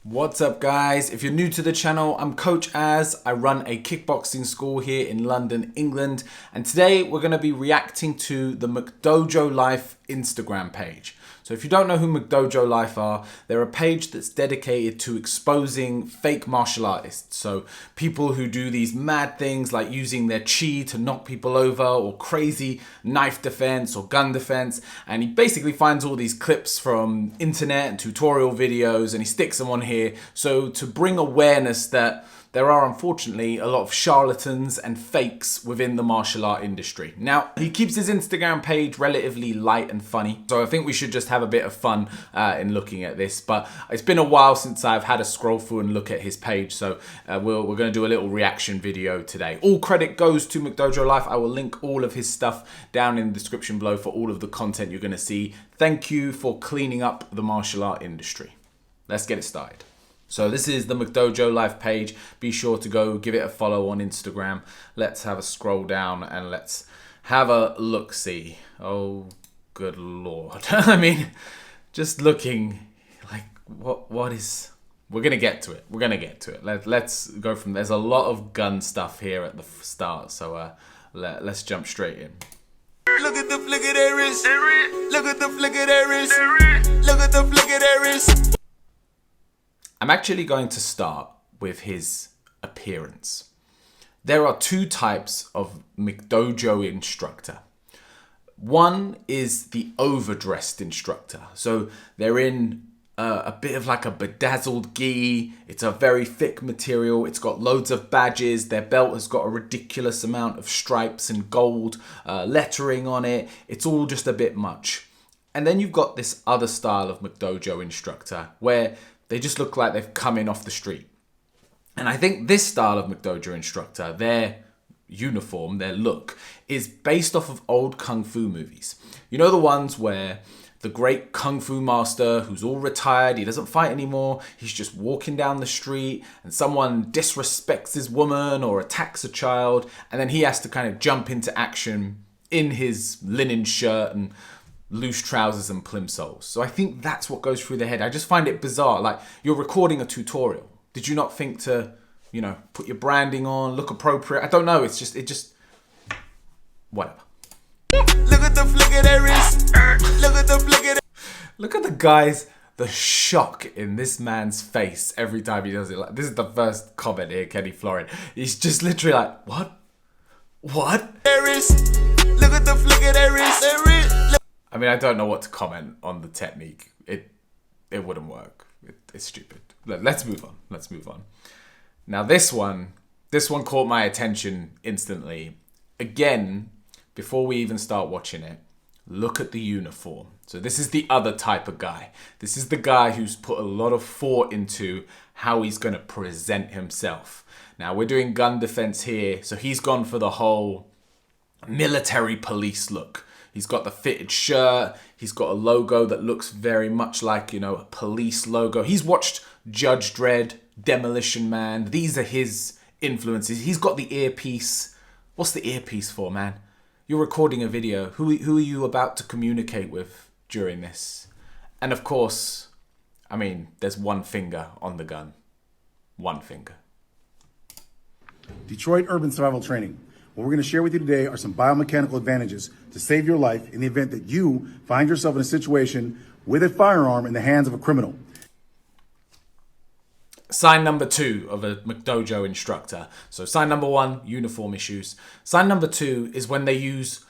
What's up guys? If you're new to the channel, I'm Coach Az. I run a kickboxing school here in London, England. And today we're going to be reacting to the McDojo Life Instagram page. So if you don't know who McDojo Life are, they're a page that's dedicated to exposing fake martial artists. So people who do these mad things like using their chi to knock people over, or crazy knife defense or gun defense. And he basically finds all these clips from internet and tutorial videos and he sticks them on here. So to bring awareness that there are unfortunately a lot of charlatans and fakes within the martial art industry. Now, he keeps his Instagram page relatively light and funny, so I think we should just have a bit of fun in looking at this. But it's been a while since I've had a scroll through and look at his page, so we're going to do a little reaction video today. All credit goes to McDojo Life. I will link all of his stuff down in the description below for all of the content you're going to see. Thank you for cleaning up the martial art industry. Let's get it started. So this is the McDojo Life page. Be sure to go give it a follow on Instagram. Let's have a scroll down and let's have a look-see. Oh, good Lord. I mean, just looking like what is... We're going to get to it. We're going to get to it. Let's go from... There's a lot of gun stuff here at the start. So let's jump straight in. Look at the flick of their wrist. Look at the flick of their wrist. Look at the flick of their wrist. I'm actually going to start with his appearance. There are two types of McDojo instructor. One is the overdressed instructor. So they're in a bit of like a bedazzled gi. It's a very thick material. It's got loads of badges. Their belt has got a ridiculous amount of stripes and gold lettering on it. It's all just a bit much. And then you've got this other style of McDojo instructor where they just look like they've come in off the street. And I think this style of McDojo instructor, their uniform, their look, is based off of old Kung Fu movies. You know, the ones where the great Kung Fu master, who's all retired, he doesn't fight anymore, he's just walking down the street and someone disrespects his woman or attacks a child, and then he has to kind of jump into action in his linen shirt and loose trousers and plimsolls. So I think that's what goes through their head. I just find it bizarre. Like, you're recording a tutorial. Did you not think to, you know, put your branding on, look appropriate? I don't know. It's just, whatever. Look at the flick of their wrist. Look at the flick of Look at the guys, the shock in this man's face every time he does it. Like, this is the first comment here, Kenny Florin. He's just literally like, what? What? their wrist. Look at the flick of their wrist. I mean, I don't know what to comment on the technique. It wouldn't work. It's stupid. Let's move on. Let's move on. Now this one caught my attention instantly. Again, before we even start watching it, look at the uniform. So this is the other type of guy. This is the guy who's put a lot of thought into how he's going to present himself. Now we're doing gun defense here, so he's gone for the whole military police look. He's got the fitted shirt. He's got a logo that looks very much like, you know, a police logo. He's watched Judge Dredd, Demolition Man. These are his influences. He's got the earpiece. What's the earpiece for, man? You're recording a video. Who are you about to communicate with during this? And of course, I mean, there's one finger on the gun. One finger. Detroit Urban Survival Training. What we're going to share with you today are some biomechanical advantages to save your life in the event that you find yourself in a situation with a firearm in the hands of a criminal. Sign number 2 of a McDojo instructor. So sign number 1, uniform issues. Sign number 2 is when they use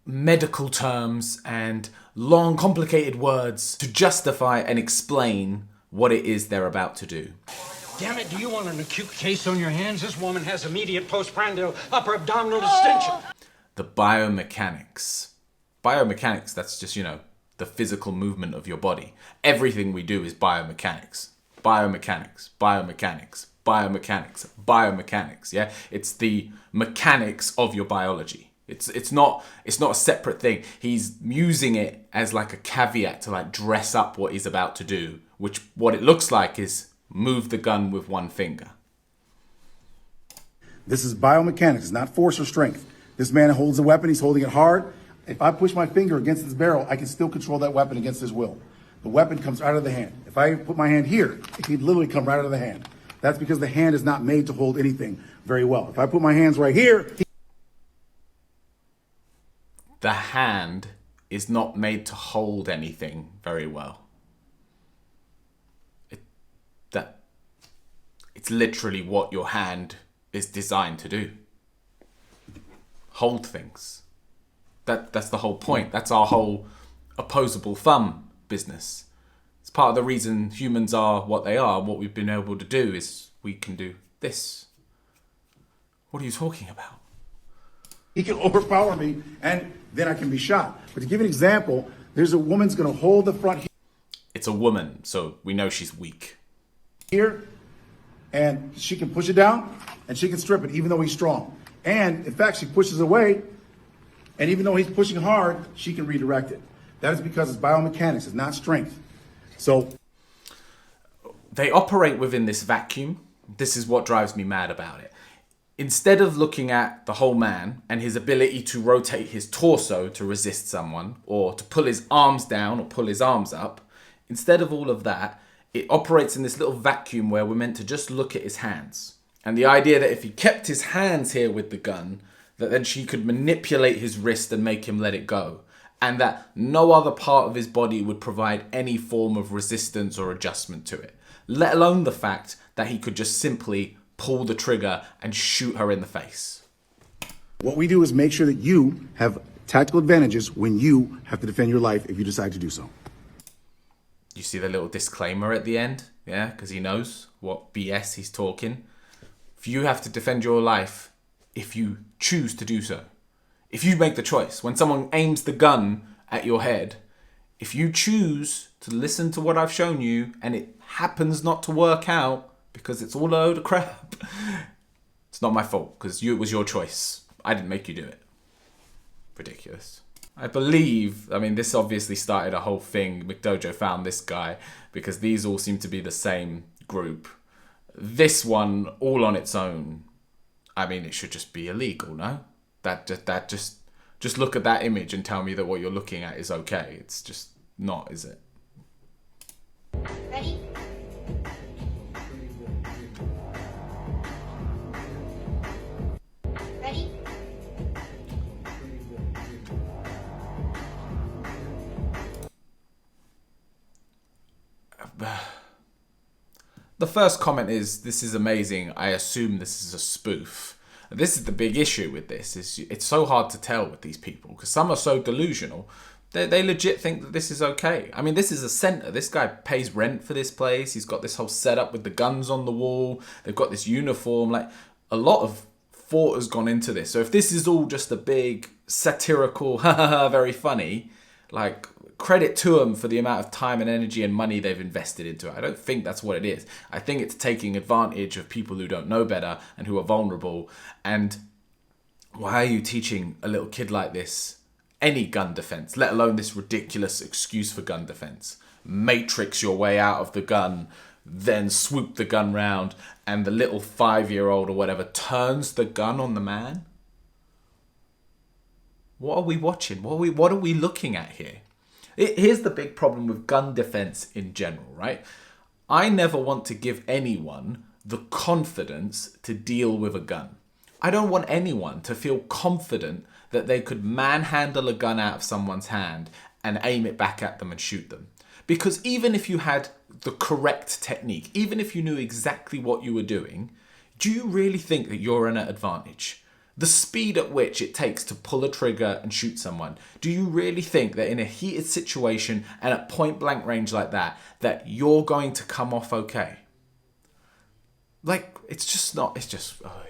medical terms and long, complicated words to justify and explain what it is they're about to do. Damn it, do you want an acute case on your hands? This woman has immediate postprandial upper abdominal distension. The biomechanics. Biomechanics, that's just, you know, the physical movement of your body. Everything we do is biomechanics. Biomechanics, biomechanics, biomechanics, biomechanics, yeah? It's the mechanics of your biology. It's not a separate thing. He's using it as like a caveat to like dress up what he's about to do, which what it looks like is move the gun with one finger. This is biomechanics, it's not force or strength. This man holds a weapon, he's holding it hard. If I push my finger against his barrel, I can still control that weapon against his will. the weapon comes out of the hand. If I put my hand here, it can literally come right out of the hand. That's because the hand is not made to hold anything very well. If I put my hands right here, the hand is not made to hold anything very well. It's literally what your hand is designed to do. Hold things. That's the whole point. That's our whole opposable thumb business. It's part of the reason humans are what they are. What we've been able to do is we can do this. What are you talking about? he can overpower me, and then I can be shot. But to give you an example, there's a woman's going to hold the front It's a woman, so we know she's weak. here, and she can push it down, and she can strip it, even though he's strong. And in fact, she pushes away, and even though he's pushing hard, she can redirect it. That is because it's biomechanics, it's not strength. So They operate within this vacuum. This is what drives me mad about it. Instead of looking at the whole man and his ability to rotate his torso to resist someone, or to pull his arms down or pull his arms up, instead of all of that, it operates in this little vacuum where we're meant to just look at his hands. And the idea that if he kept his hands here with the gun, that then she could manipulate his wrist and make him let it go. And that no other part of his body would provide any form of resistance or adjustment to it. Let alone the fact that he could just simply pull the trigger and shoot her in the face. what we do is make sure that you have tactical advantages when you have to defend your life if you decide to do so. You see the little disclaimer at the end? Yeah, because he knows what BS he's talking. If you have to defend your life, if you choose to do so, if you make the choice, when someone aims the gun at your head, if you choose to listen to what I've shown you and it happens not to work out because it's all a load of crap, it's not my fault because it was your choice. I didn't make you do it. Ridiculous. I believe, this obviously started a whole thing. McDojo found this guy because these all seem to be the same group. This one, all on its own, it should just be illegal, no? Just look at that image and tell me that what you're looking at is okay. It's just not, is it? Ready? Ready? The first comment is, this is amazing. I assume this is a spoof. This is the big issue with this. It's so hard to tell with these people because some are so delusional. They legit think that this is okay. This is a center. This guy pays rent for this place. He's got this whole setup with the guns on the wall. They've got this uniform. Like, a lot of thought has gone into this. So if this is all just a big satirical, very funny, like, credit to them for the amount of time and energy and money they've invested into it. I don't think that's what it is. I think it's taking advantage of people who don't know better and who are vulnerable. And why are you teaching a little kid like this any gun defense, let alone this ridiculous excuse for gun defense? Matrix your way out of the gun, then swoop the gun round, and the little 5-year-old or whatever turns the gun on the man? What are we watching? What are we looking at here? Here's the big problem with gun defense in general, right? I never want to give anyone the confidence to deal with a gun. I don't want anyone to feel confident that they could manhandle a gun out of someone's hand and aim it back at them and shoot them. Because even if you had the correct technique, even if you knew exactly what you were doing, do you really think that you're in an advantage? The speed at which it takes to pull a trigger and shoot someone, do you really think that in a heated situation and at point blank range like that you're going to come off okay? Like, it's just not, it's just, oh yeah.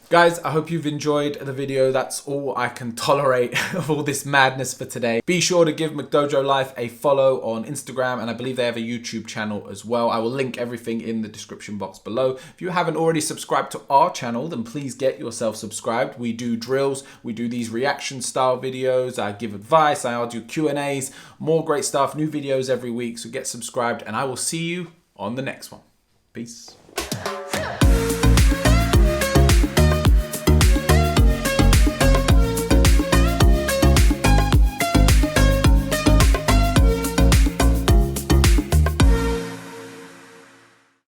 Guys, I hope you've enjoyed the video. That's all I can tolerate of all this madness for today. Be sure to give McDojo Life a follow on Instagram, and I believe they have a YouTube channel as well. I will link everything in the description box below. If you haven't already subscribed to our channel, then please get yourself subscribed. We do drills, we do these reaction style videos, I give advice, I'll do Q&As, more great stuff, new videos every week. So get subscribed, and I will see you on the next one. Peace.